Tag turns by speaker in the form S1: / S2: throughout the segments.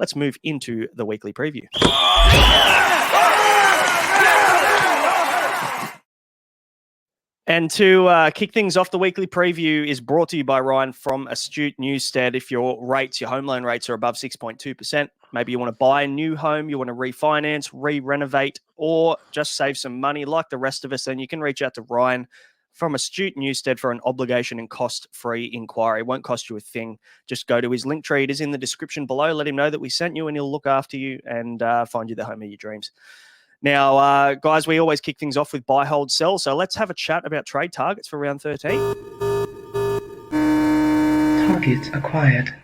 S1: let's move into the weekly preview. And to kick things off, the weekly preview is brought to you by Ryan from Astute Newstead. If your home loan rates are above 6.2%, maybe you want to buy a new home, you want to refinance, re-renovate, or just save some money like the rest of us, then you can reach out to Ryan from Astute Newstead for an obligation and cost-free inquiry. It won't cost you a thing. Just go to his link tree. It is in the description below. Let him know that we sent you, and he'll look after you and find you the home of your dreams. Now, guys, we always kick things off with buy, hold, sell. So let's have a chat about trade targets for round 13.
S2: Targets acquired.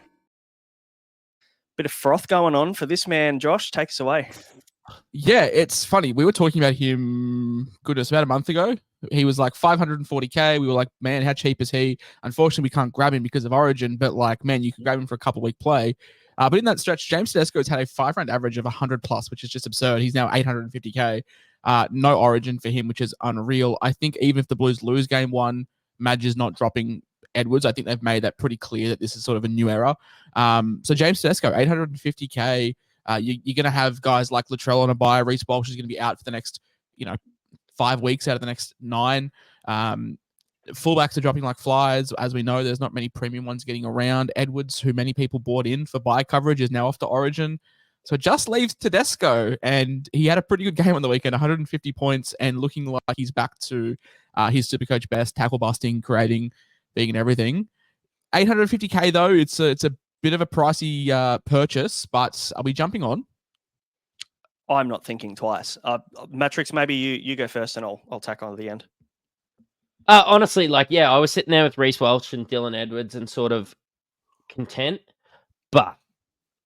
S1: Bit of froth going on for this man. Josh, take us away.
S3: Yeah, it's funny. We were talking about him, goodness, about a month ago. He was like 540K. We were like, man, how cheap is he? Unfortunately, we can't grab him because of Origin, but like, man, you can grab him for a couple-week play. But in that stretch, James Tedesco's had a 5-round average of 100 plus, which is just absurd. He's now 850K. No Origin for him, which is unreal. I think even if the Blues lose game one, Madge is not dropping Edwards. I think they've made that pretty clear that this is sort of a new era. So James Tedesco, 850K. You're going to have guys like Latrell on a bye. Reece Walsh is going to be out for the next, 5 weeks out of the next 9. Fullbacks are dropping like flies. As we know, there's not many premium ones getting around. Edwards, who many people bought in for buy coverage, is now off to Origin. So it just leaves Tedesco, and he had a pretty good game on the weekend, 150 points, and looking like he's back to his Supercoach best, tackle busting, creating, being and everything. 850K though, it's a bit of a pricey purchase, but are we jumping on?
S1: I'm not thinking twice. Mattrix, maybe you go first, and I'll tack on at the end.
S4: Honestly, I was sitting there with Reece Walsh and Dylan Edwards and sort of content. But,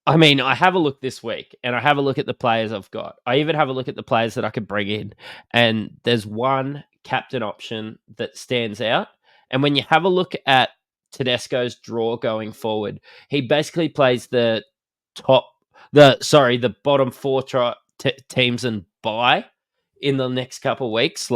S4: I mean, I have a look this week and I have a look at the players I've got. I even have a look at the players that I could bring in. And there's one captain option that stands out. And when you have a look at Tedesco's draw going forward, he basically plays the bottom 4 teams and bye in the next couple of weeks.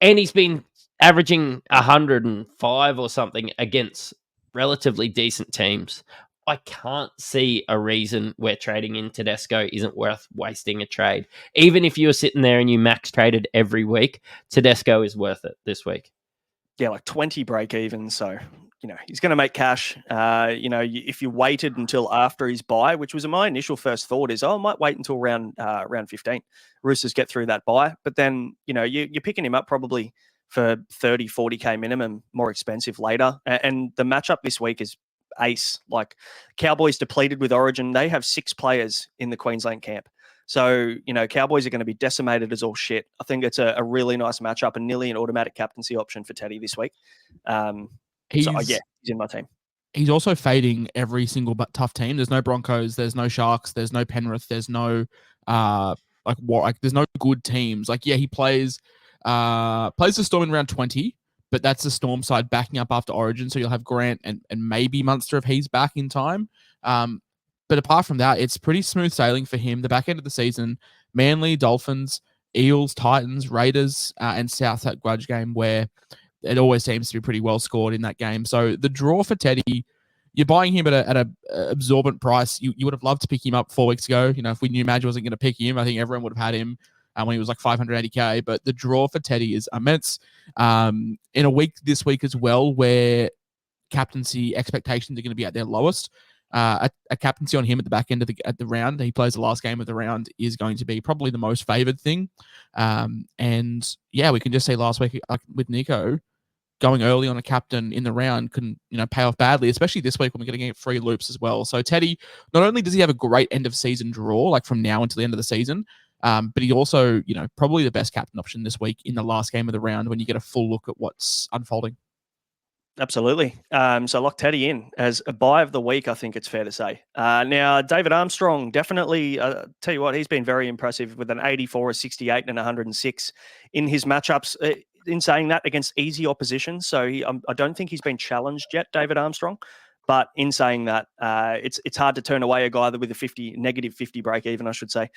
S4: And he's been averaging 105 or something against relatively decent teams. I can't see a reason where trading in Tedesco isn't worth wasting a trade. Even if you're sitting there and you max traded every week, Tedesco is worth it this week.
S1: Yeah, like 20 break even. So, he's going to make cash. If you waited until after his bye, which was my initial first thought is, I might wait until round 15. Roosters get through that bye. But then, you're picking him up probably for 30, 40K minimum, more expensive later. And the matchup this week is ace. Like, Cowboys depleted with Origin. They have 6 players in the Queensland camp. So, Cowboys are going to be decimated as all shit. I think it's a really nice matchup and nearly an automatic captaincy option for Teddy this week. He's in my team.
S3: He's also fading every single tough team. There's no Broncos, there's no Sharks, there's no Penrith, there's no there's no good teams. He plays the Storm in round 20, but that's the Storm side backing up after Origin. So you'll have Grant and maybe Munster if he's back in time. But apart from that, it's pretty smooth sailing for him. The back end of the season, Manly, Dolphins, Eels, Titans, Raiders, and South that grudge game where it always seems to be pretty well scored in that game. So the draw for Teddy, you're buying him at an absorbent price. You would have loved to pick him up 4 weeks ago. If we knew Madge wasn't going to pick him, I think everyone would have had him when he was like 580K. But the draw for Teddy is immense. In a week this week as well, where captaincy expectations are going to be at their lowest. A captaincy on him at the back end of the round, he plays the last game of the round, is going to be probably the most favoured thing. And yeah, we can just see last week with Nico going early on a captain in the round can pay off badly, especially this week when we're going to get free loops as well. So Teddy, not only does he have a great end of season draw, like from now until the end of the season, but he also probably the best captain option this week in the last game of the round when you get a full look at what's unfolding.
S1: Absolutely. So lock Teddy in as a buy of the week, I think it's fair to say. Now, David Armstrong, definitely, tell you what, he's been very impressive with an 84, a 68, and 106 in his matchups. In saying that, against easy opposition. So I don't think he's been challenged yet, David Armstrong. But in saying that, it's hard to turn away a guy with a negative 50 break even, I should say.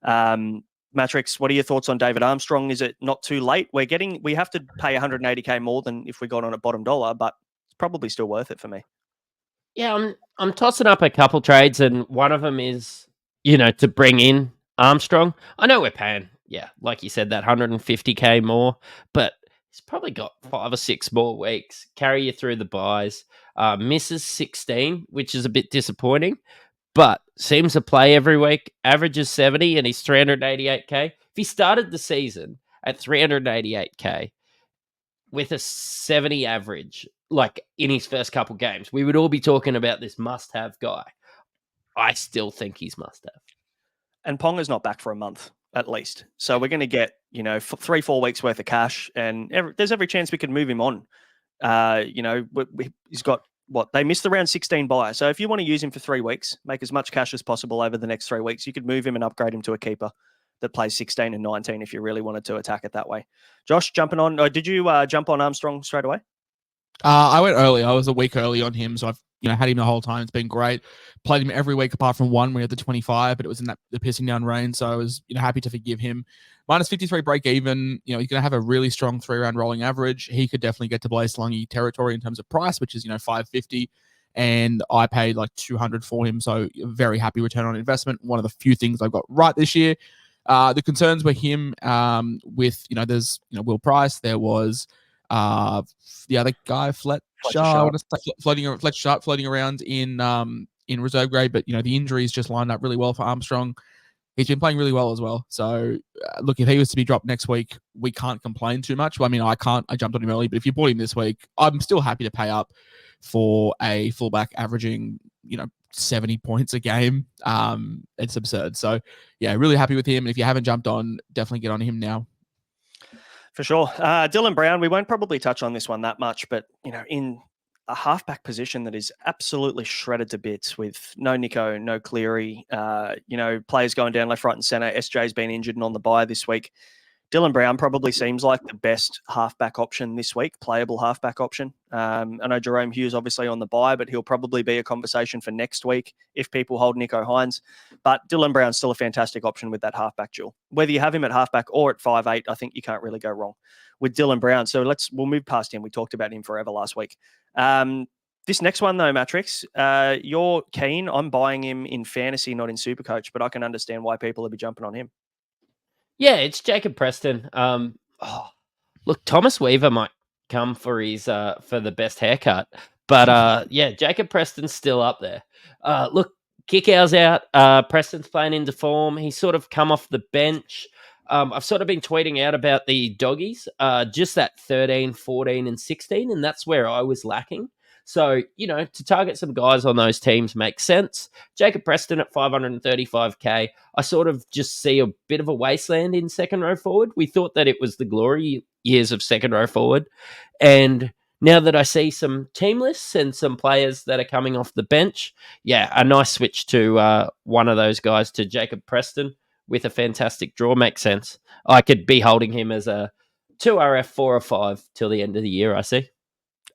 S1: Mattrix, what are your thoughts on David Armstrong? Is it not too late? We have to pay 180K more than if we got on at bottom dollar, but it's probably still worth it for me.
S4: Yeah, I'm tossing up a couple trades, and one of them is, to bring in Armstrong. I know we're paying, like you said, that 150K more, but he's probably got 5 or 6 more weeks. Carry you through the buys. Misses 16, which is a bit disappointing, but seems to play every week. Averages 70, and he's 388K. If he started the season at 388K with a 70 average, like in his first couple games, we would all be talking about this must-have guy. I still think he's must-have.
S1: And Ponga's not back for a month at least, so we're going to get 3-4 weeks worth of cash, and there's every chance we could move him on. He's got what they missed the round 16 buy. So if you want to use him for 3 weeks, make as much cash as possible over the next 3 weeks, you could move him and upgrade him to a keeper that plays 16 and 19 if you really wanted to attack it that way. Josh, jumping on, did you jump on Armstrong straight away?
S3: I went early. I was a week early on him, so I've had him the whole time. It's been great. Played him every week apart from one. We had the 25, but it was in the pissing down rain, so I was happy to forgive him. Minus 53 break even. He's going to have a really strong 3-round rolling average. He could definitely get to Blaze Lungy territory in terms of price, which is 550, and I paid like 200 for him. So very happy return on investment. One of the few things I've got right this year. The concerns were him with there's Will Price. There was the other guy, Fletcher floating around in reserve grade, but the injuries just lined up really well for Armstrong. He's been playing really well as well. So look, if he was to be dropped next week, we can't complain too much. Well, I mean, I jumped on him early, but if you bought him this week, I'm still happy to pay up for a fullback averaging 70 points a game. It's absurd. So yeah, really happy with him. And if you haven't jumped on, definitely get on him now.
S1: For sure. Dylan Brown, we won't probably touch on this one that much, but, in a halfback position that is absolutely shredded to bits with no Nico, no Cleary, players going down left, right and centre. SJ's been injured and on the bye this week. Dylan Brown probably seems like the best halfback option this week, playable halfback option. I know Jerome Hughes obviously on the bye, but he'll probably be a conversation for next week if people hold Nico Hines. But Dylan Brown's still a fantastic option with that halfback duel. Whether you have him at halfback or at 5'8", I think you can't really go wrong with Dylan Brown. So we'll move past him. We talked about him forever last week. This next one though, Mattrix, you're keen. I'm buying him in fantasy, not in Supercoach, but I can understand why people will be jumping on him.
S4: Yeah, it's Jacob Preston. Look, Thomas Weaver might come for his for the best haircut, but yeah, Jacob Preston's still up there. Look, Kickout's out. Preston's playing into form. He's sort of come off the bench. I've sort of been tweeting out about the doggies, just that 13, 14, and 16, and that's where I was lacking. So, to target some guys on those teams makes sense. Jacob Preston at 535K. I sort of just see a bit of a wasteland in second row forward. We thought that it was the glory years of second row forward. And now that I see some team lists and some players that are coming off the bench, yeah, a nice switch to one of those guys to Jacob Preston with a fantastic draw makes sense. I could be holding him as a 2RF 4 or 5 till the end of the year, I see.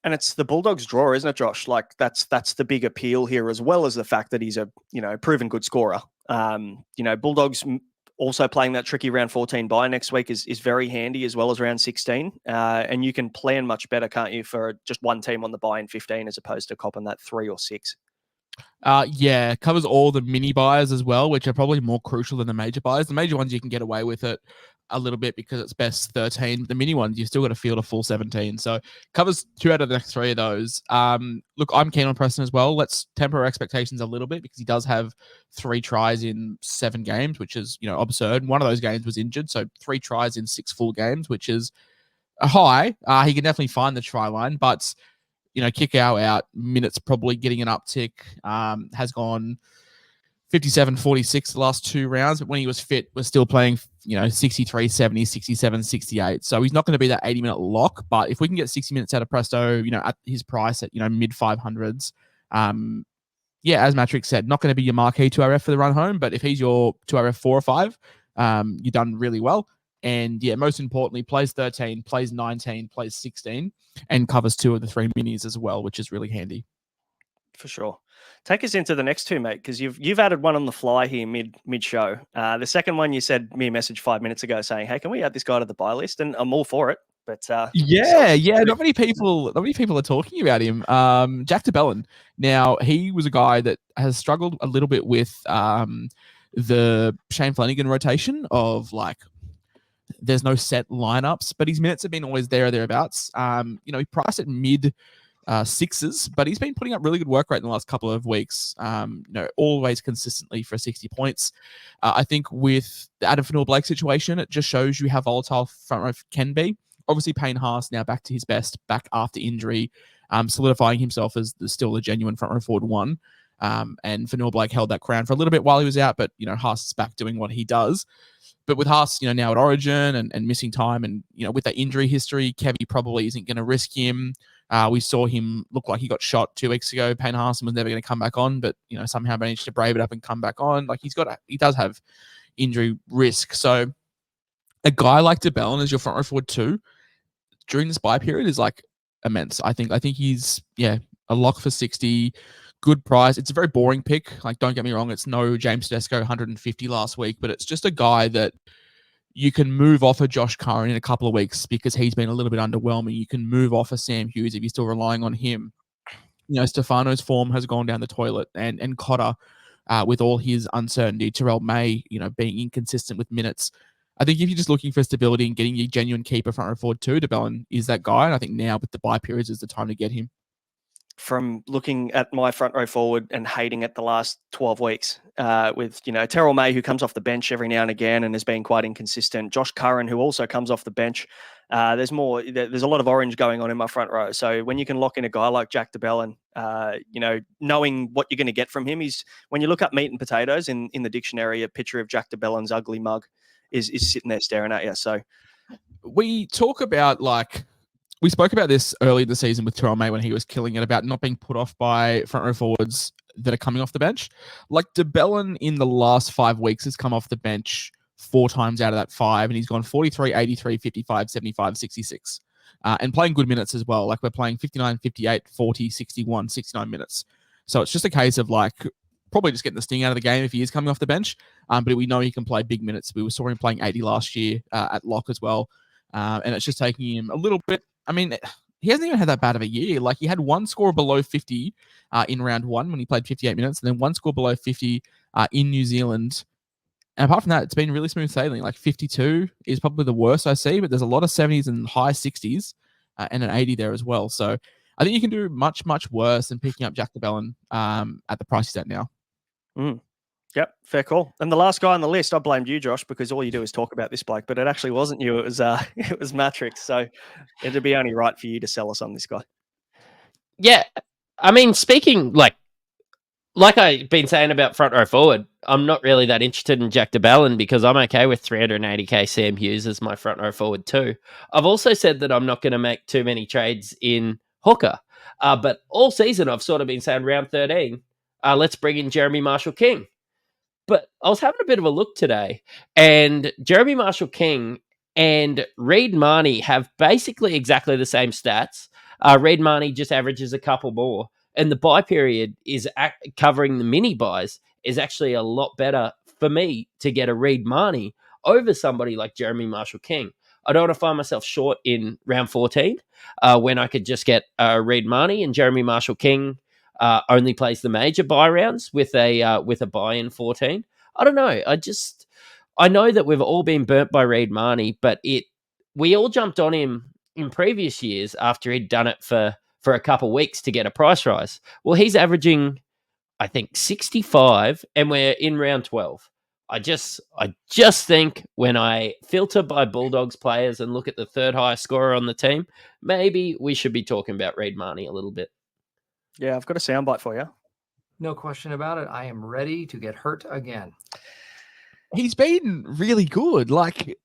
S1: And it's the Bulldogs draw, isn't it, Josh? Like that's the big appeal here, as well as the fact that he's a proven good scorer. Bulldogs also playing that tricky round 14 bye next week is very handy, as well as round 16. And you can plan much better, can't you, for just one team on the bye in 15 as opposed to copping that 3 or 6.
S3: Yeah, covers all the mini buys as well, which are probably more crucial than the major buys. The major ones you can get away with it a little bit because it's best 13. The mini ones, you've still got to field a full 17. So covers 2 out of the next 3 of those. Look, I'm keen on Preston as well. Let's temper our expectations a little bit because he does have 3 tries in 7 games, which is, absurd. One of those games was injured. So 3 tries in 6 full games, which is a high. He can definitely find the try line, but kick out minutes probably getting an uptick. Has gone 57, 46 the last 2 rounds, but when he was fit, was still playing, 63, 70, 67, 68. So he's not going to be that 80-minute lock, but if we can get 60 minutes out of Presto, at his price at, mid 500s, as Mattrix said, not going to be your marquee 2RF for the run home, but if he's your 2RF 4 or 5, you've done really well. And yeah, most importantly, plays 13, plays 19, plays 16, and covers 2 of the 3 minis as well, which is really handy.
S1: For sure. Take us into the next 2, mate, because you've added one on the fly here mid show. The second one, you sent me a message 5 minutes ago saying, "Hey, can we add this guy to the buy list?" And I'm all for it. But
S3: not many people are talking about him. Jack DeBellin. Now, he was a guy that has struggled a little bit with the Shane Flanagan rotation of like there's no set lineups, but his minutes have been always there or thereabouts. He priced at mid sixes, but he's been putting up really good work rate in the last couple of weeks. Always consistently for 60 points. I think with the Adam Fanua-Blake situation, it just shows you how volatile front row can be. Obviously, Payne Haas now back to his best, back after injury, solidifying himself as still a genuine front row forward one. And Fanua-Blake held that crown for a little bit while he was out, but Haas is back doing what he does. But with Haas, now at Origin and missing time, and with that injury history, Kevy probably isn't going to risk him. We saw him look like he got shot 2 weeks ago. Payne Haas was never going to come back on, but somehow managed to brave it up and come back on. Like he does have injury risk. So a guy like DeBellin as your front row forward too during this bye period is like immense. I think he's a lock for 60. Good price. It's a very boring pick. Like, don't get me wrong, it's no James Tedesco 150 last week, but it's just a guy that you can move off of Josh Curran in a couple of weeks because he's been a little bit underwhelming. You can move off of Sam Hughes if you're still relying on him. Stefano's form has gone down the toilet, and Cotter, with all his uncertainty, Terrell May, being inconsistent with minutes. I think if you're just looking for stability and getting your genuine keeper front row forward too, DeBellin is that guy. And I think now with the bye periods is the time to get him.
S1: From looking at my front row forward and hating it the last 12 weeks with, Terrell May, who comes off the bench every now and again and has been quite inconsistent. Josh Curran, who also comes off the bench. There's a lot of orange going on in my front row. So when you can lock in a guy like Jack DeBellin, knowing what you're going to get from him, when you look up meat and potatoes in the dictionary, a picture of Jack DeBellin's ugly mug is sitting there staring at you. So
S3: we talk about we spoke about this early in the season with Terrell May when he was killing it, about not being put off by front row forwards that are coming off the bench. Like DeBellin in the last 5 weeks has come off the bench 4 times out of that 5, and he's gone 43, 83, 55, 75, 66. And playing good minutes as well. Like we're playing 59, 58, 40, 61, 69 minutes. So it's just a case of probably just getting the sting out of the game if he is coming off the bench. But we know he can play big minutes. We saw him playing 80 last year at lock as well. And it's just taking him a little bit. I mean, he hasn't even had that bad of a year. Like he had one score below 50 in round 1 when he played 58 minutes, and then one score below 50 in New Zealand. And apart from that, it's been really smooth sailing. Like 52 is probably the worst I see, but there's a lot of 70s and high 60s and an 80 there as well. So I think you can do much, much worse than picking up Jack DeBellin at the price he's at now.
S1: Yep, fair call. And the last guy on the list, I blamed you, Josh, because all you do is talk about this bloke, but it actually wasn't you. It was Mattrix. So it'd be only right for you to sell us on this guy.
S4: Yeah, I mean, speaking like I've been saying about front row forward, I'm not really that interested in Jack DeBellin because I'm okay with 380k Sam Hughes as my front row forward too. I've also said that I'm not going to make too many trades in hooker, but all season I've sort of been saying round 13, let's bring in Jeremy Marshall-King. But I was having a bit of a look today, and Jeremy Marshall-King and Reid Marnie have basically exactly the same stats. Reid Marnie just averages a couple more, and the buy period is covering the mini buys is actually a lot better for me to get a Reid Marnie over somebody like Jeremy Marshall-King. I don't want to find myself short in round 14 when I could just get Reid Marnie, and Jeremy Marshall-King only plays the major buy rounds with a buy in 14. I don't know. I know that we've all been burnt by Reid Marnie, but we all jumped on him in previous years after he'd done it for a couple of weeks to get a price rise. Well, he's averaging, I think, 65, and we're in round 12. I just think when I filter by Bulldogs players and look at the third highest scorer on the team, maybe we should be talking about Reid Marnie a little bit.
S1: Yeah, I've got a soundbite for you.
S2: No question about it. I am ready to get hurt again.
S3: He's been really good. Like,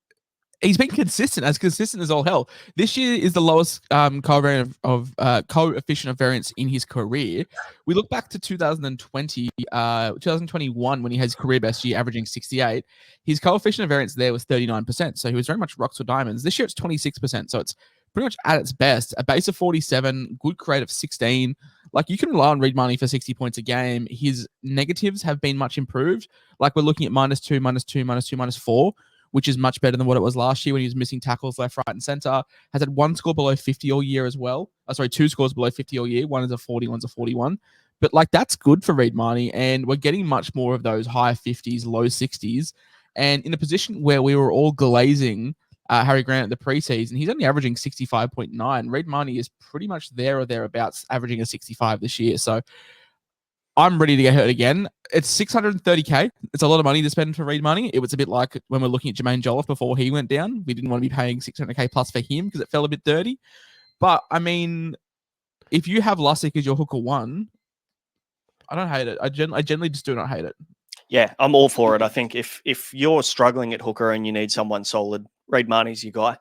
S3: he's been consistent as all hell. This year is the lowest coefficient of variance in his career. We look back to 2021 when he had his career best year, averaging 68. His coefficient of variance there was 39%. So he was very much rocks or diamonds. This year it's 26%. So it's pretty much at its best. A base of 47, good create of 16. Like, you can rely on Reid Marnie for 60 points a game. His negatives have been much improved. Like, we're looking at -2, -2, -2, -4. which is much better than what it was last year when he was missing tackles left, right, and center. Has had one score below 50 all year as well. Two scores below 50 all year. One is a 40, one's a 41. But like that's good for Reid Marnie, and we're getting much more of those high 50s, low 60s. And in a position where we were all glazing Harry Grant at the preseason, he's only averaging 65.9. Reid Marnie is pretty much there or thereabouts, averaging a 65 this year. So I'm ready to get hurt again. It's 630K. It's a lot of money to spend for Reid Marnie. It was a bit like when we're looking at Jermaine Jolliffe before he went down. We didn't want to be paying 600K plus for him because it felt a bit dirty. But I mean, if you have Lussick as your hooker one, I don't hate it. I generally just do not hate it.
S1: Yeah, I'm all for it. I think if you're struggling at hooker and you need someone solid, Reid Marnie's your guy.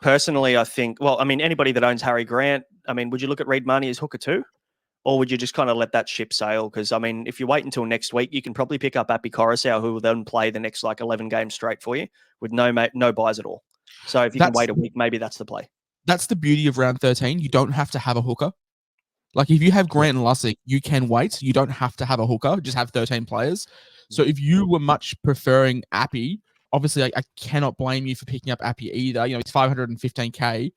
S1: Personally, I think, anybody that owns Harry Grant, would you look at Reid Marnie as hooker too? Or would you just kind of let that ship sail? Because, if you wait until next week, you can probably pick up Appy Coruscant, who will then play the next 11 games straight for you with no buys at all. So if you can wait a week, maybe that's the play. That's
S3: the beauty of round 13. You don't have to have a hooker. Like if you have Grant and Lussick, you can wait. You don't have to have a hooker. Just have 13 players. So if you were much preferring Appy, obviously I cannot blame you for picking up Appy either. It's 515K.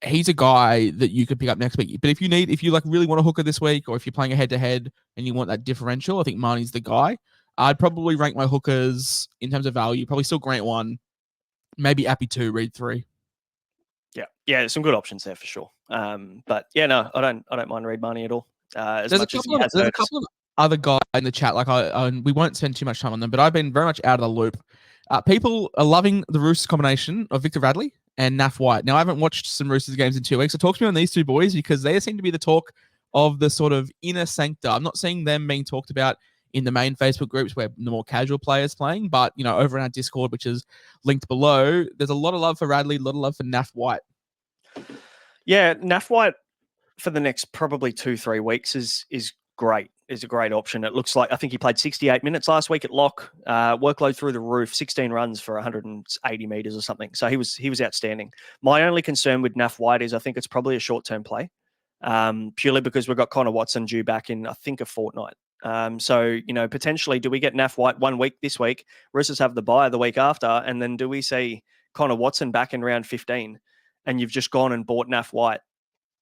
S3: He's a guy that you could pick up next week. But if you really want a hooker this week, or if you're playing a head-to-head and you want that differential, I think Marnie's the guy. I'd probably rank my hookers in terms of value. Probably still Grant 1, maybe Appy 2, Reid 3.
S1: Yeah, there's some good options there for sure. But yeah, no, I don't mind Reid Marnie at all. There's
S3: a couple of other guys in the chat. We won't spend too much time on them, but I've been very much out of the loop. People are loving the Roosters combination of Victor Radley and Naf White. Now, I haven't watched some Roosters games in 2 weeks, so talk to me on these two boys because they seem to be the talk of the sort of inner sancta. I'm not seeing them being talked about in the main Facebook groups where the more casual players playing, but over in our Discord, which is linked below, there's a lot of love for Radley, a lot of love for Naf White.
S1: Yeah, Naf White for the next probably 2-3 weeks is great. Is a great option. It looks like I think he played 68 minutes last week at lock. Workload through the roof, 16 runs for 180 meters or something. So he was outstanding. My only concern with Naf White is I think it's probably a short-term play, purely because we've got Connor Watson due back in I think a fortnight. So potentially, do we get Naf White 1 week this week? Roosters have the bye the week after, and then do we see Connor Watson back in round 15? And you've just gone and bought Naf White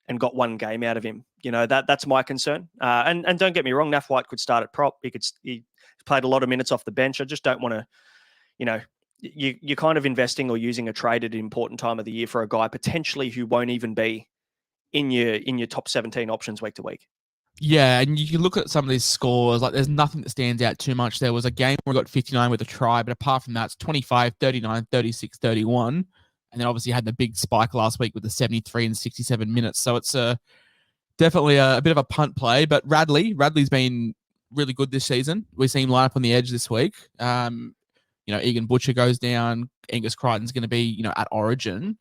S1: and got one game out of him. That's my concern. And don't get me wrong, Naf White could start at prop. He played a lot of minutes off the bench. I just don't want to, you're kind of investing or using a trade at an important time of the year for a guy potentially who won't even be in your top 17 options week to week.
S3: Yeah, and you can look at some of these scores, like there's nothing that stands out too much. There was a game where we got 59 with a try, but apart from that, it's 25, 39, 36, 31. And then obviously had the big spike last week with the 73 and 67 minutes. So it's definitely a bit of a punt play. But Radley's been really good this season. We've seen him line up on the edge this week. Egan Butcher goes down. Angus Crichton's going to be, at Origin.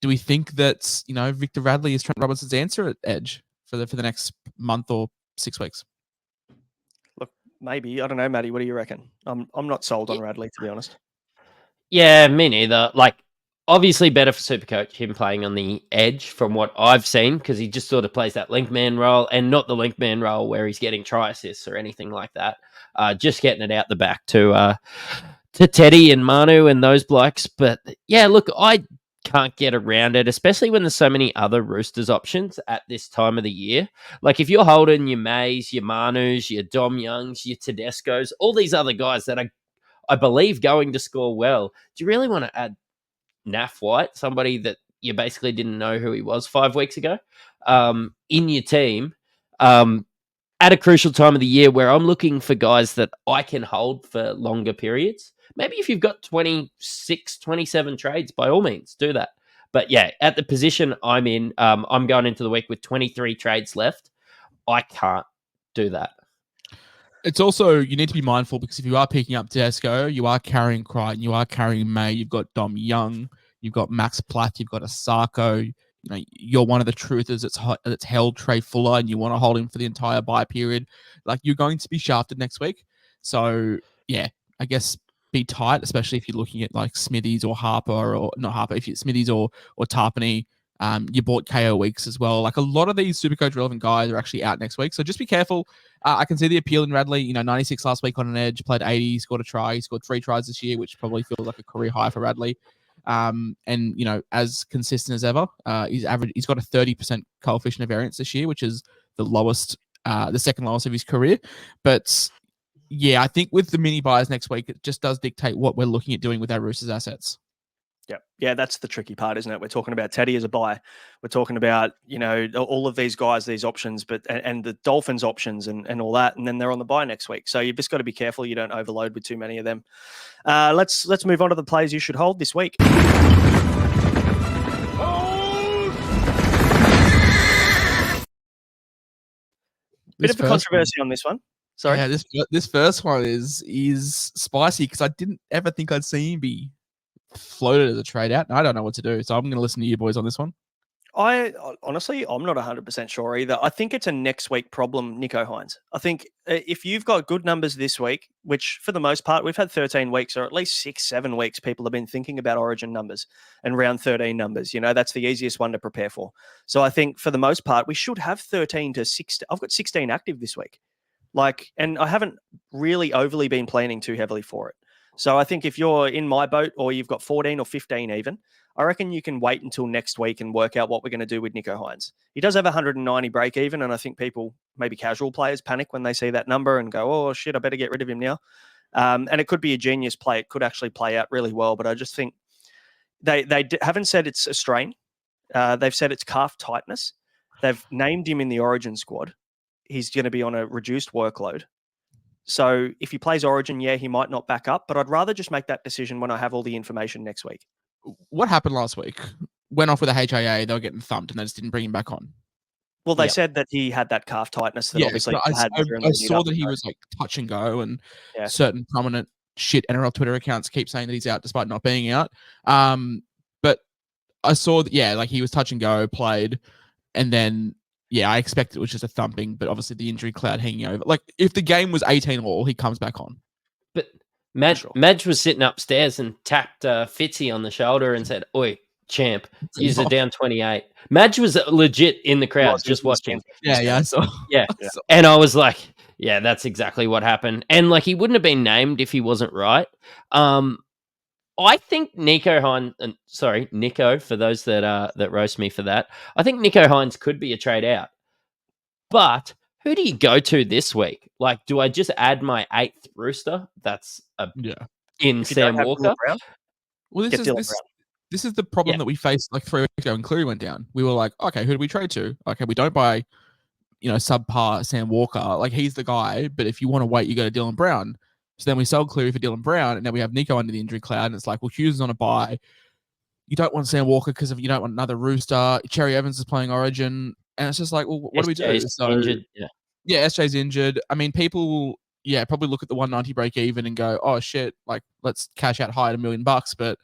S3: Do we think that, Victor Radley is Trent Robinson's answer at edge for the next month or 6 weeks?
S1: Look, maybe. I don't know, Matty. What do you reckon? I'm not sold on Radley, to be honest.
S4: Yeah, me neither. Obviously better for Supercoach, him playing on the edge from what I've seen, because he just sort of plays that link man role and not the link man role where he's getting try assists or anything like that. Just getting it out the back to Teddy and Manu and those blokes. But yeah, look, I can't get around it, especially when there's so many other Roosters options at this time of the year. Like if you're holding your Mays, your Manus, your Dom Youngs, your Tedescos, all these other guys that are, I believe, going to score well, do you really want to add Naf White, somebody that you basically didn't know who he was 5 weeks ago, in your team at a crucial time of the year where I'm looking for guys that I can hold for longer periods? Maybe if you've got 26, 27 trades, by all means, do that. But yeah, at the position I'm in, I'm going into the week with 23 trades left. I can't do that.
S3: It's also, you need to be mindful because if you are picking up Tedesco, you are carrying Crichton, you are carrying May, you've got Dom Young, you've got Max Platt, you've got Asako. You're one of the truthers that's held Trey Fuller and you want to hold him for the entire bye period. Like, you're going to be shafted next week. So, yeah, I guess be tight, especially if you're looking at like Smithies or Harper, or not Harper, if it's Smithies or Tarpany. You bought KO Weeks as well. Like a lot of these Supercoach relevant guys are actually out next week. So just be careful. I can see the appeal in Radley. 96 last week on an edge, played 80, scored a try. He scored 3 tries this year, which probably feels like a career high for Radley. And as consistent as ever, he's got a 30% coefficient of variance this year, which is the lowest, the second lowest of his career. But yeah, I think with the mini buys next week, it just does dictate what we're looking at doing with our Roosters assets.
S1: Yeah, that's the tricky part, isn't it? We're talking about Teddy as a buy. We're talking about, all of these guys, these options, and the Dolphins options and all that, and then they're on the buy next week. So you've just got to be careful you don't overload with too many of them. Let's move on to the plays you should hold this week. Bit of a controversy on this one. Sorry.
S3: Yeah, this first one is spicy because I didn't ever think I'd see him be floated as a trade out, and I don't know what to do. So I'm going to listen to you boys on this one.
S1: Honestly, I'm not 100% sure either. I think it's a next week problem, Nicho Hynes. I think if you've got good numbers this week, which for the most part, we've had 13 weeks or at least 6-7 weeks, people have been thinking about Origin numbers and round 13 numbers. That's the easiest one to prepare for. So I think for the most part, we should have 13 to 16. I've got 16 active this week. And I haven't really overly been planning too heavily for it. So I think if you're in my boat or you've got 14 or 15 even, I reckon you can wait until next week and work out what we're going to do with Nicho Hynes. He does have 190 break even, and I think people, maybe casual players, panic when they see that number and go, oh, shit, I better get rid of him now. And it could be a genius play. It could actually play out really well, but I just think they haven't said it's a strain. They've said it's calf tightness. They've named him in the Origin squad. He's going to be on a reduced workload. So if he plays Origin, yeah, he might not back up, but I'd rather just make that decision when I have all the information next week.
S3: What happened last week? Went off with a HIA, they were getting thumped, and they just didn't bring him back on.
S1: Well, they said that he had that calf tightness that obviously
S3: I saw that he was like touch and go, and certain prominent NRL Twitter accounts keep saying that he's out despite not being out. But I saw that, he was touch and go, played, and then I expected it was just a thumping, but obviously the injury cloud hanging over. Like if the game was 18-all, he comes back on.
S4: But Madge was sitting upstairs and tapped Fitzy on the shoulder and said, "Oi, champ, use it down 28." Madge was legit in the crowd just watching.
S3: Yeah, I saw.
S4: Yeah. And I was like, yeah, that's exactly what happened. And he wouldn't have been named if he wasn't right. I think Nicho for those that roast me for that. I think Nicho Hynes could be a trade out. But who do you go to this week? Do I just add my 8th Rooster? That's in Sam Walker.
S3: Well, this is the problem that we faced 3 weeks ago when Cleary went down. We were like, okay, who do we trade to? Okay, we don't buy, subpar Sam Walker. He's the guy, but if you want to wait, you go to Dylan Brown. So then we sold Cleary for Dylan Brown, and now we have Nicho under the injury cloud, and it's like, well, Hughes is on a bye. You don't want Sam Walker because you don't want another Rooster. Cherry Evans is playing Origin, and it's just like, well, what do we do? So,
S4: injured. Yeah,
S3: SJ's injured. I mean, people, probably look at the 190 break even and go, oh shit, let's cash out high at $1 million. But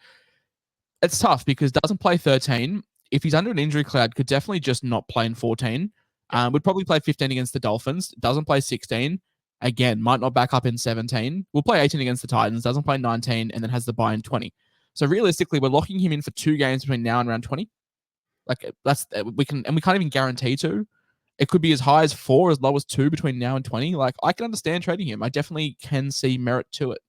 S3: it's tough because doesn't play 13. If he's under an injury cloud, could definitely just not play in 14. Would probably play 15 against the Dolphins. Doesn't play 16. Again, might not back up in 17. We'll play 18 against the Titans. Doesn't play 19, and then has the buy in 20. So realistically, we're locking him in for 2 games between now and round 20. We can't even guarantee 2. It could be as high as 4, as low as 2 between now and 20. I can understand trading him. I definitely can see merit to it.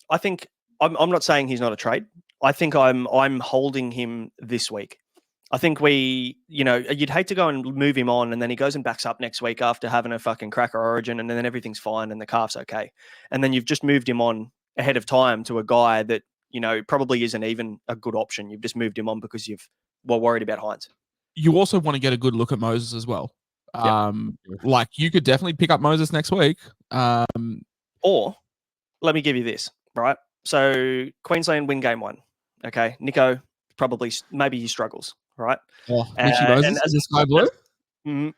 S1: I think I'm not saying he's not a trade. I think I'm holding him this week. I think you'd hate to go and move him on and then he goes and backs up next week after having a fucking cracker Origin and then everything's fine and the calf's okay. And then you've just moved him on ahead of time to a guy that, probably isn't even a good option. You've just moved him on because you've worried about Hynes.
S3: You also want to get a good look at Moses as well.
S1: Yep.
S3: You could definitely pick up Moses next week.
S1: Or let me give you this, right? So Queensland win game 1. Okay. Nicho probably, maybe he struggles. Right.
S3: Mitchell Moses is Sky Blue.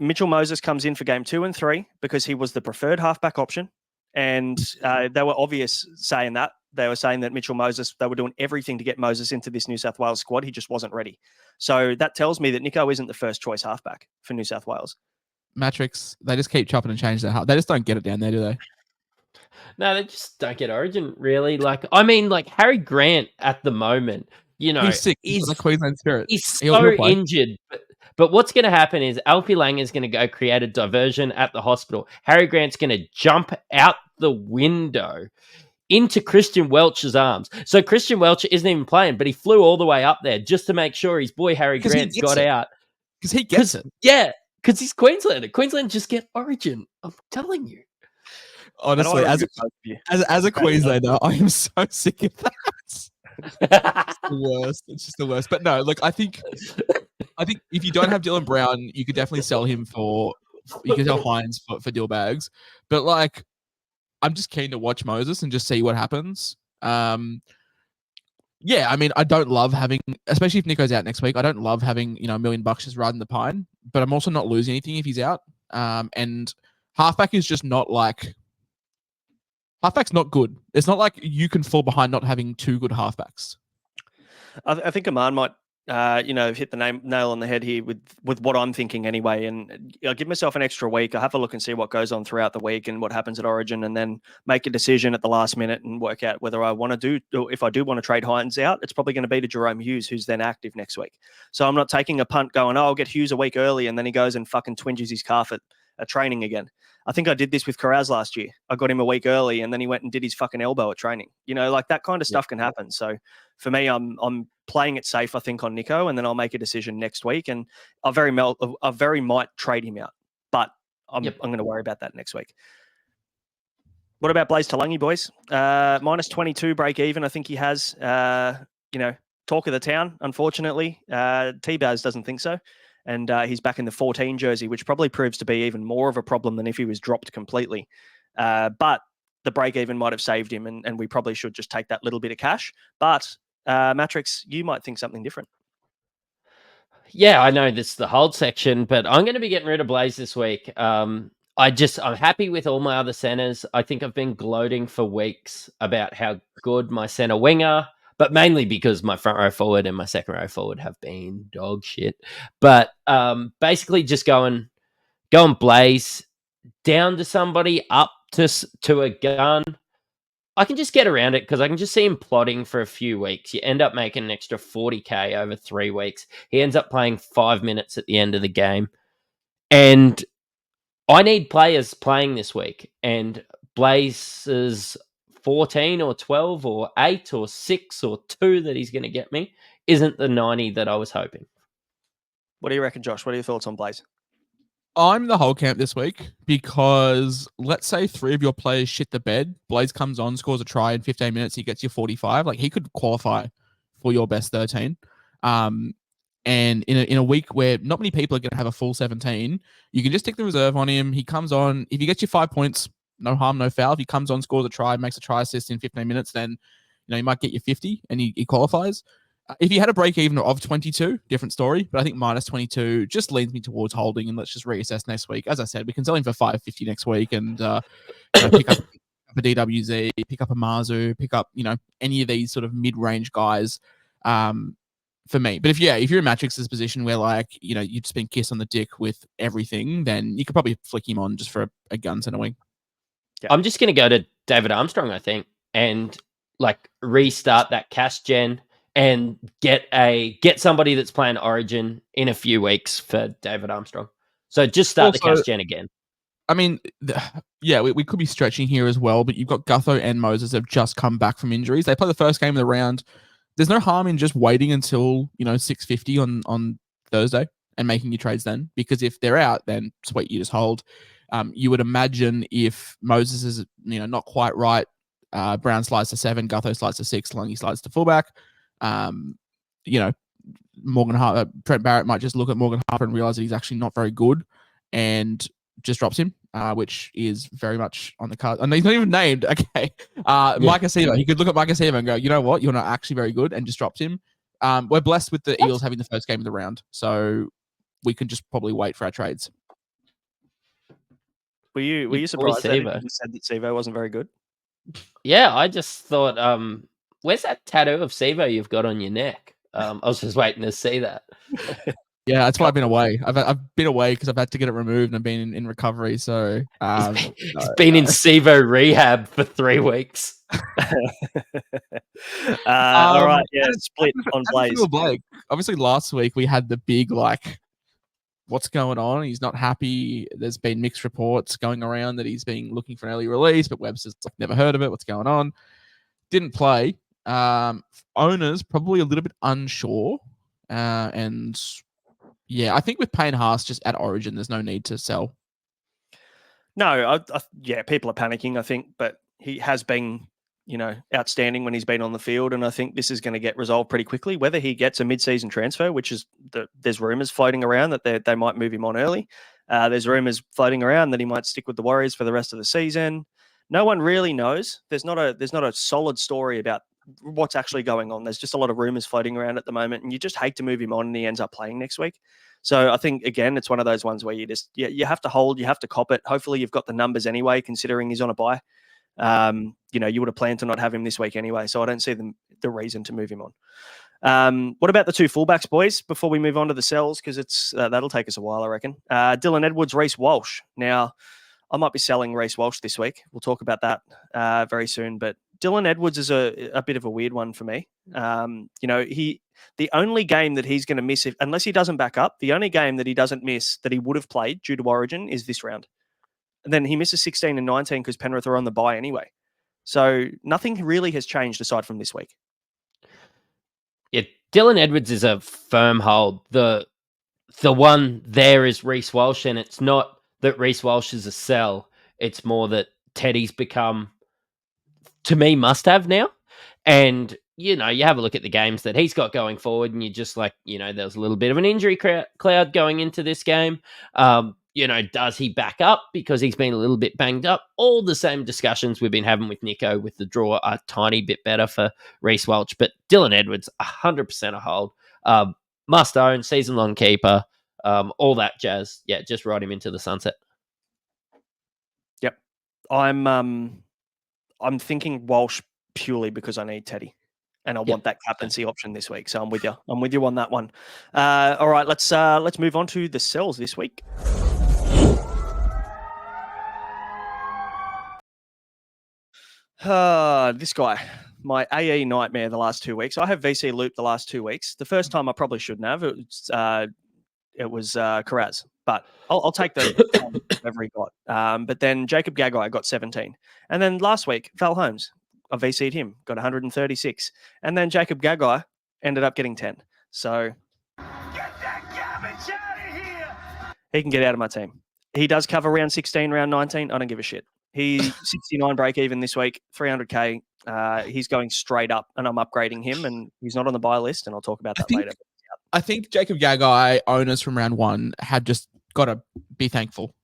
S1: Mitchell Moses comes in for game 2 and 3 because he was the preferred halfback option. And they were obvious saying that. They were saying that Mitchell Moses, they were doing everything to get Moses into this New South Wales squad. He just wasn't ready. So that tells me that Nicho isn't the first choice halfback for New South Wales.
S3: Mattrix, they just keep chopping and changing their half. They just don't get it down there, do they?
S4: No, they just don't get Origin, really. Harry Grant at the moment you know,
S3: He's sick. He's got the Queensland spirit.
S4: he's
S3: He'll
S4: so
S3: play.
S4: injured. But what's going to happen is Alfie Lang is going to go create a diversion at the hospital. Harry Grant's going to jump out the window into Christian Welch's arms. So Christian Welch isn't even playing, but he flew all the way up there just to make sure his boy Harry Grant's got out.
S3: Because he gets it.
S4: Yeah, because he's Queenslander. Queensland just get Origin. I'm telling you.
S3: Honestly, as a Queenslander, I am so sick of that. It's the worst. It's just the worst. But no, look, I think if you don't have Dylan Brown, you could definitely sell him you could sell Hines for deal bags. But like, I'm just keen to watch Moses and just see what happens. Yeah, I mean, I don't love having, especially if Nico's out next week, I don't love having, $1 million just riding the pine, but I'm also not losing anything if he's out. And halfback is just not like, halfback's not good. It's not like you can fall behind not having two good halfbacks.
S1: I think Aman might, hit the nail on the head here with what I'm thinking anyway. And I'll give myself an extra week. I'll have a look and see what goes on throughout the week and what happens at Origin, and then make a decision at the last minute and work out whether I want to if I do want to trade Hines out, it's probably going to be to Jerome Hughes, who's then active next week. So I'm not taking a punt going, I'll get Hughes a week early, and then he goes and fucking twinges his calf at training again. I think I did this with Carraz last year. I got him a week early, and then he went and did his fucking elbow at training. Like that kind of stuff can happen. So for me, I'm playing it safe, I think, on Nico, and then I'll make a decision next week, and I very might trade him out, but I'm going to worry about that next week. What about Blaze Talangi, boys? Minus 22 break even. I think he has, talk of the town, unfortunately. T-Baz doesn't think so. And he's back in the 14 jersey, which probably proves to be even more of a problem than if he was dropped completely. But the break even might have saved him, and we probably should just take that little bit of cash. But Mattrix, you might think something different.
S4: Yeah, I know this is the hold section, but I'm going to be getting rid of Blaze this week. I'm happy with all my other centers. I think I've been gloating for weeks about how good my center wing are, but mainly because my front row forward and my second row forward have been dog shit. But basically just going Blaze down to somebody, up to a gun. I can just get around it because I can just see him plotting for a few weeks. You end up making an extra 40K over 3 weeks. He ends up playing 5 minutes at the end of the game. And I need players playing this week. And Blaze's 14 or 12 or 8 or 6 or 2 that he's going to get me isn't the 90 that I was hoping.
S1: What do you reckon, Josh? What are your thoughts on Blaze?
S3: I'm the whole camp this week because let's say 3 of your players shit the bed. Blaze comes on, scores a try in 15 minutes. He gets you 45. Like, he could qualify for your best 13. And in a week where not many people are going to have a full 17, you can just stick the reserve on him. He comes on. If he gets you 5 points, no harm, no foul. If he comes on, scores a try, makes a try assist in 15 minutes, then he might get you 50 and he qualifies. If he had a break even of 22, different story. But I think minus 22 just leans me towards holding, and let's just reassess next week. As I said, we can sell him for 550 next week and pick up a DWZ, pick up a Marzu, pick up any of these sort of mid-range guys for me. But if you're in Mattrix's position where you've just been kissed on the dick with everything, then you could probably flick him on just for a gun center wing.
S4: Yeah. I'm just going to go to David Armstrong, I think, and restart that cash gen. And get somebody that's playing Origin in a few weeks for David Armstrong. So just start the cash gen again.
S3: I mean, we could be stretching here as well, but you've got Gutho and Moses have just come back from injuries. They play the first game of the round. There's no harm in just waiting until 6:50 on Thursday and making your trades then, because if they're out, then sweet, you just hold. You would imagine if Moses is not quite right, Brown slides to 7, Gutho slides to 6, Lungy slides to fullback. Morgan Harper, Trent Barrett might just look at Morgan Harper and realize that he's actually not very good and just drops him, which is very much on the card. And he's not even named. Okay. Micah Seaver. He could look at Micah Seaver and go, you know what? You're not actually very good, and just drops him. We're blessed with the Eels having the first game of the round, so we can just probably wait for our trades.
S1: Were you surprised that you said that Sevo wasn't very good?
S4: Yeah, I just thought, where's that tattoo of Sevo you've got on your neck? I was just waiting to see that.
S3: Yeah, that's why I've been away. I've been away because I've had to get it removed and I've been in recovery. So
S4: he's been in Sevo rehab for 3 weeks.
S1: All right, yeah, split on Blaze.
S3: Blake. Obviously, last week we had the big what's going on? He's not happy. There's been mixed reports going around that he's been looking for an early release, but Webster's never heard of it. What's going on? Didn't play. Owners probably a little bit unsure, and yeah, I think with Payne Haas just at Origin, there's no need to sell.
S1: No, yeah, people are panicking, I think, but he has been, outstanding when he's been on the field, and I think this is going to get resolved pretty quickly. Whether he gets a mid-season transfer, which is there's rumours floating around that they might move him on early. There's rumours floating around that he might stick with the Warriors for the rest of the season. No one really knows. There's not a solid story about what's actually going on. There's just a lot of rumours floating around at the moment, and you just hate to move him on and he ends up playing next week. So I think, again, it's one of those ones where you have to hold, you have to cop it. Hopefully you've got the numbers anyway, considering he's on a bye. You would have planned to not have him this week anyway, so I don't see the reason to move him on. What about the two fullbacks, boys, before we move on to the sells, because it's that'll take us a while, I reckon. Dylan Edwards, Reece Walsh. Now, I might be selling Reece Walsh this week. We'll talk about that very soon, but Dylan Edwards is a bit of a weird one for me. The only game that he's going to miss, unless he doesn't back up, the only game that he doesn't miss that he would have played due to Origin is this round. And then he misses 16 and 19 because Penrith are on the bye anyway. So nothing really has changed aside from this week.
S4: Yeah, Dylan Edwards is a firm hold. The one there is Reece Walsh, and it's not that Reece Walsh is a sell. It's more that Teddy's become, to me, must-have now. And, you have a look at the games that he's got going forward, and you're just like, there's a little bit of an injury cloud going into this game. Does he back up because he's been a little bit banged up? All the same discussions we've been having with Nico with the draw are a tiny bit better for Reece Walsh. But Dylan Edwards, 100% a hold. Must own, season-long keeper, all that jazz. Yeah, just ride him into the sunset.
S1: Yep. I'm thinking Walsh purely because I need Teddy. And I want that captaincy option this week. So I'm with you. I'm with you on that one. All right, let's move on to the sells this week. This guy, my AE nightmare the last 2 weeks. I have VC looped the last 2 weeks. The first time I probably shouldn't have. It was Carraz, but I'll take the whatever he got. But then Jacob Gagai got 17. And then last week, Val Holmes, I VC'd him, got 136. And then Jacob Gagai ended up getting 10. So get that garbage out of here! He can get out of my team. He does cover round 16, round 19. I don't give a shit. He's 69 break even this week, 300K. He's going straight up, and I'm upgrading him, and he's not on the buy list, and I'll talk about that later.
S3: I think Jacob Gagai owners from round one had just got to be thankful.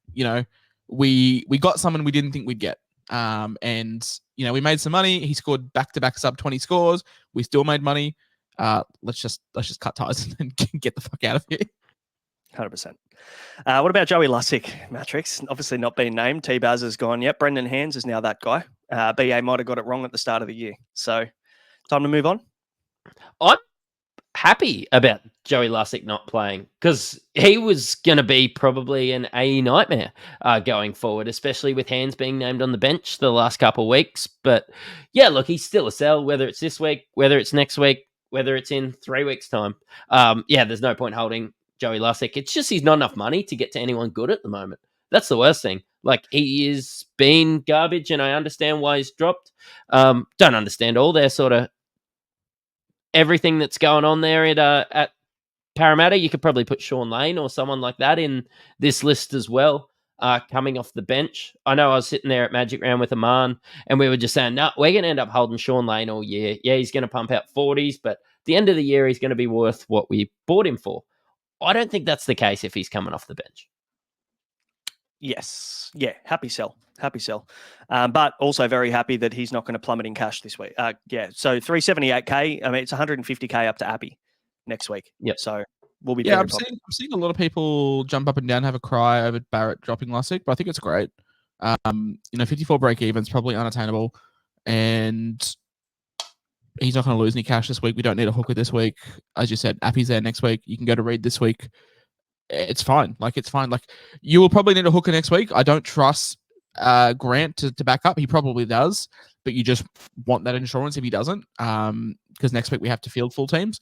S3: We got someone we didn't think we'd get. And we made some money. He scored back-to-back sub 20 scores. We still made money. Let's just cut ties and get the fuck out of here.
S1: 100%. What about Joey Lussick, Mattrix? Obviously not being named. T-Baz has gone. Yep, Brendan Hands is now that guy. BA might have got it wrong at the start of the year. So, time to move on.
S4: I'm happy about Joey Lussick not playing because he was going to be probably an AE nightmare going forward, especially with Hands being named on the bench the last couple of weeks. But yeah, look, he's still a sell, whether it's this week, whether it's next week, whether it's in 3 weeks' time. There's no point holding Joey Lussick. It's just he's not enough money to get to anyone good at the moment. That's the worst thing. Like, he is being garbage, and I understand why he's dropped. Don't understand all their sort of everything that's going on there at Parramatta. You could probably put Sean Lane or someone like that in this list as well, coming off the bench. I know I was sitting there at Magic Round with Aman, and we were just saying, no, we're going to end up holding Sean Lane all year. Yeah, he's going to pump out 40s, but at the end of the year, he's going to be worth what we bought him for. I don't think that's the case if he's coming off the bench.
S1: Yes. Yeah. Happy sell. But also very happy that he's not going to plummet in cash this week. So 378K. I mean, it's 150K up to Appy next week.
S4: Yep.
S1: So we'll be.
S3: Yeah, I'm seeing a lot of people jump up and down, have a cry over Barrett dropping Lussick, but I think it's great. 54 break even is probably unattainable, and he's not going to lose any cash this week. We don't need a hooker this week. As you said, Appy's there next week. You can go to Reed this week. It's fine. It's fine. You will probably need a hooker next week. I don't trust Grant to back up. He probably does. but you just want that insurance if he doesn't, because next week we have to field full teams.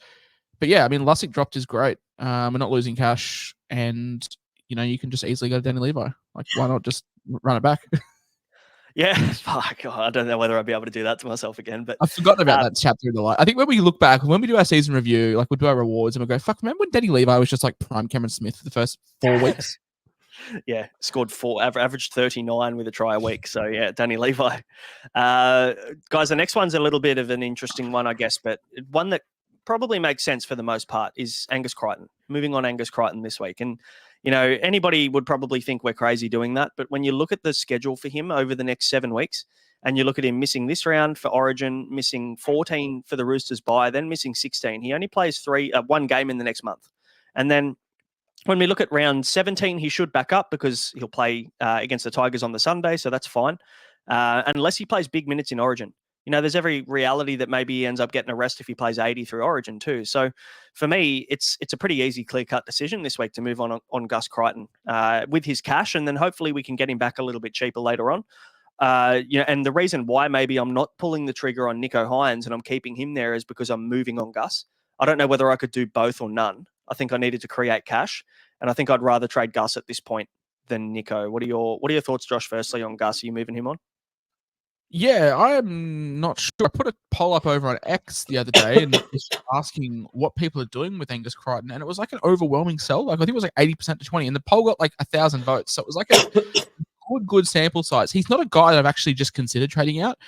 S3: But yeah, I mean, Lussick dropped is great. We're not losing cash, and you can just easily go to Danny Levi. Like, why not just run it back?
S1: Yeah, fuck. I don't know whether I'd be able to do that to myself again. But
S3: I've forgotten about that chapter in the life. I think when we look back, when we do our season review, like we'll do our rewards, and we'll go, fuck, remember when Danny Levi was just like prime Cameron Smith for the first 4 weeks?
S1: Yeah, scored averaged 39 with a try a week. So yeah, Danny Levi. Guys, the next one's a little bit of an interesting one, I guess, but one that probably makes sense for the most part is Angus Crichton. Moving on Angus Crichton this week. And, anybody would probably think we're crazy doing that. But when you look at the schedule for him over the next 7 weeks, and you look at him missing this round for Origin, missing 14 for the Roosters bye, then missing 16. He only plays 1 game in the next month. And then when we look at round 17, he should back up because he'll play against the Tigers on the Sunday, so that's fine. Unless he plays big minutes in Origin. There's every reality that maybe he ends up getting a rest if he plays 80 through Origin too. So for me, it's a pretty easy, clear-cut decision this week to move on Gus Crichton with his cash, and then hopefully we can get him back a little bit cheaper later on. And the reason why maybe I'm not pulling the trigger on Nicho Hynes and I'm keeping him there is because I'm moving on Gus. I don't know whether I could do both or none. I think I needed to create cash, and I think I'd rather trade Gus at this point than Nicho. What are your thoughts, Josh? Firstly, on Gus, are you moving him on?
S3: Yeah, I'm not sure. I put a poll up over on X the other day and was asking what people are doing with Angus Crichton, and it was like an overwhelming sell. Like I think it was like 80% to 20, and the poll got like 1,000 votes. So it was like a good sample size. He's not a guy that I've actually just considered trading out.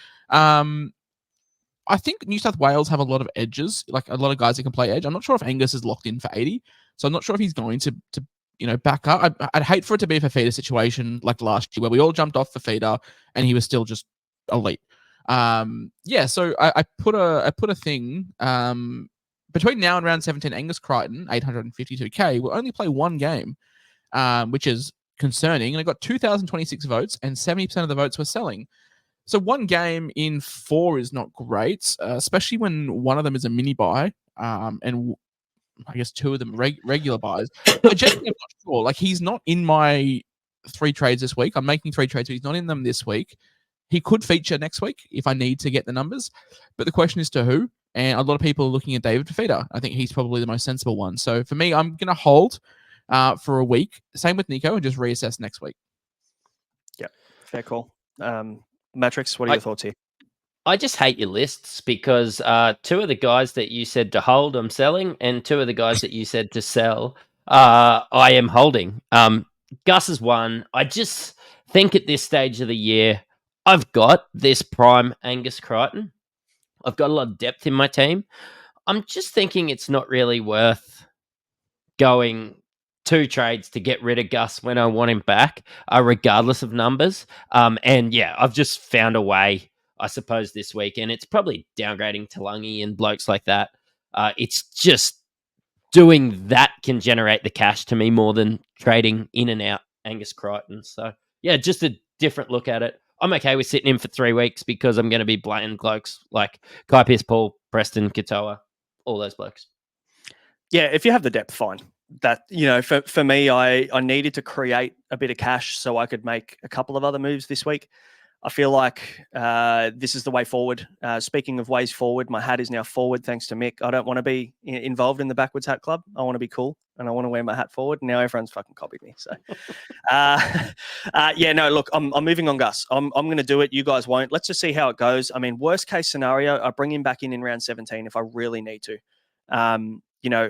S3: I think New South Wales have a lot of edges, like a lot of guys that can play edge. I'm not sure if Angus is locked in for 80, so I'm not sure if he's going to back up. I'd hate for it to be a Fafita situation like last year where we all jumped off Fafita and he was still just elite. So I put a thing between now and round 17. Angus Crichton, 852k, will only play 1 game, which is concerning, and it got 2,026 votes, and 70% of the votes were selling. So 1 game in 4 is not great, especially when one of them is a mini buy, and I guess 2 of them regular buys. I genuinely am not sure. Like, he's not in my 3 trades this week. I'm making 3 trades, but he's not in them this week. He could feature next week if I need to get the numbers, but the question is to who? And a lot of people are looking at David Fafita. I think he's probably the most sensible one. So for me, I'm going to hold for a week. Same with Nicho, and just reassess next week.
S1: Yeah, fair call. Mattrix, what are your thoughts here?
S4: I just hate your lists because 2 of the guys that you said to hold, I'm selling, and 2 of the guys that you said to sell, I am holding. Gus is 1. I just think at this stage of the year, I've got this prime Angus Crichton. I've got a lot of depth in my team. I'm just thinking it's not really worth going 2 trades to get rid of Gus when I want him back, regardless of numbers. And yeah, I've just found a way, I suppose, this week, and it's probably downgrading Talangi and blokes like that. It's just doing that can generate the cash to me more than trading in and out Angus Crichton. So yeah, just a different look at it. I'm okay with sitting in for 3 weeks because I'm going to be blatant blokes like Kai Pearce-Paul, Preston, Katoa, all those blokes.
S1: Yeah, if you have the depth, fine. That, for me, I needed to create a bit of cash so I could make a couple of other moves this week. I feel like this is the way forward. Speaking of ways forward, my hat is now forward thanks to Mick. I don't want to be involved in the Backwards Hat Club. I want to be cool, and I want to wear my hat forward. Now everyone's fucking copied me. So, look, I'm moving on Gus. I'm going to do it. You guys won't. Let's just see how it goes. I mean, worst case scenario, I bring him back in round 17 if I really need to.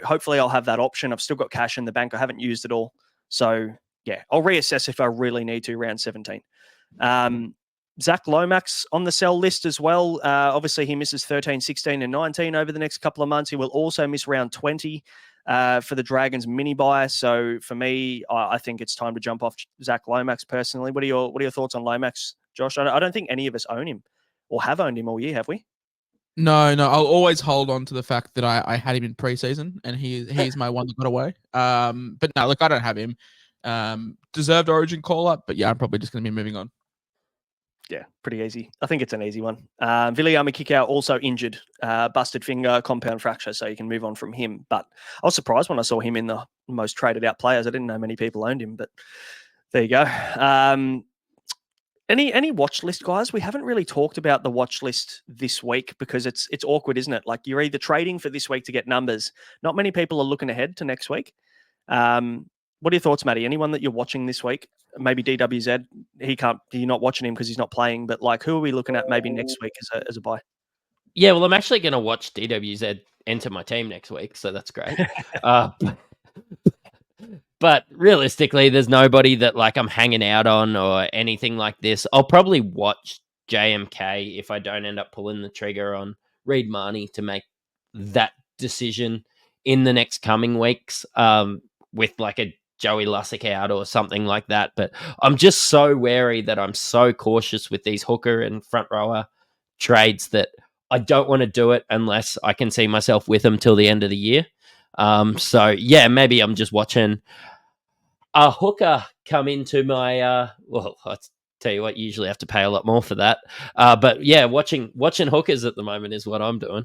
S1: Hopefully I'll have that option. I've still got cash in the bank. I haven't used it all. So, yeah, I'll reassess if I really need to round 17. Zach Lomax on the sell list as well. Obviously, he misses 13, 16, and 19 over the next couple of months. He will also miss round 20 for the Dragons mini buy. So for me, I think it's time to jump off Zach Lomax personally. What are your thoughts on Lomax, Josh? I don't think any of us own him or have owned him all year, have we?
S3: No. I'll always hold on to the fact that I had him in preseason, and he's my one that got away. But no, look, I don't have him. Deserved Origin call up, but yeah, I'm probably just going to be moving on.
S1: Yeah, pretty easy. I think it's an easy one. Viliami Kikau also injured, busted finger, compound fracture, so you can move on from him. But I was surprised when I saw him in the most traded out players. I didn't know many people owned him, but there you go. Any watch list, guys? We haven't really talked about the watch list this week because it's awkward, isn't it? Like you're either trading for this week to get numbers. Not many people are looking ahead to next week. What are your thoughts, Matty? Anyone that you're watching this week? Maybe DWZ. You're not watching him because he's not playing. But like, who are we looking at maybe next week as a buy?
S4: Yeah, well, I'm actually going to watch DWZ enter my team next week, so that's great. But realistically, there's nobody that like I'm hanging out on or anything like this. I'll probably watch JMK if I don't end up pulling the trigger on Reed Marnie to make that decision in the next coming weeks, with like a Joey Lussick out or something like that. But I'm just so wary that I'm so cautious with these hooker and front rower trades that I don't want to do it unless I can see myself with them till the end of the year. So yeah, maybe I'm just watching a hooker come into my well, I'll tell you what, you usually have to pay a lot more for that. But yeah, watching hookers at the moment is what I'm doing.